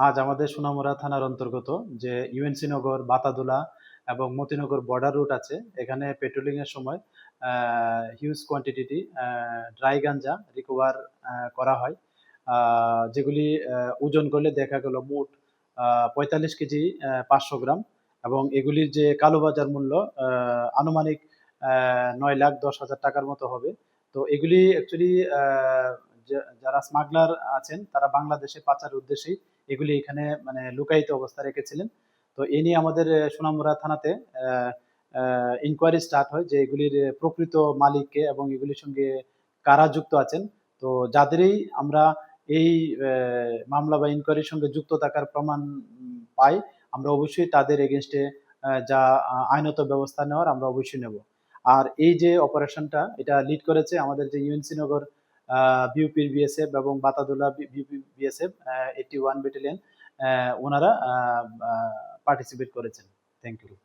আজ আমাদের সোনামুড়া থানার অন্তর্গত যে ইউএনসি নগর, বাতাদুলা এবং মতিনগর বর্ডার রুট আছে, এখানে পেট্রোলিং এর সময় হিউজ কোয়ান্টিটি ড্রাই গাঞ্জা রিকভার করা হয়, যেগুলি ওজন করলে দেখা গেল মোট 45 কেজি 500 গ্রাম, এবং এগুলির যে কালোবাজার মূল্য আনুমানিক 9,10,000 টাকার মতো হবে। তো এগুলি অ্যাকচুয়ালি যারা স্মাগলার আছেন তারা বাংলাদেশে পাচারের উদ্দেশ্যেই এগুলি এখানে মানে লুকায়িত অবস্থা রেখেছিলেন। তো এ নিয়ে আমাদের সোনামুড়া থানাতে ইনকোয়ারি স্টার্ট হয় যে এগুলির প্রকৃত মালিককে এবং এগুলির সঙ্গে কারা যুক্ত আছেন। তো যাদেরই আমরা এই মামলা বা ইনকোয়ারির সঙ্গে যুক্ত থাকার প্রমাণ পাই, আমরা অবশ্যই তাদের এগেনস্টে যা আইনত ব্যবস্থা নেওয়ার আমরা অবশ্যই নেব। আর এই যে অপারেশনটা এটা লিড করেছে আমাদের যে ইউএনসি নগর বিউপির বিএসএফ এবং বাতাদুলা বিউপি বিএসএফ 81 ব্যাটালিয়ন, ওনারা পার্টিসিপেট করেছেন। Thank you.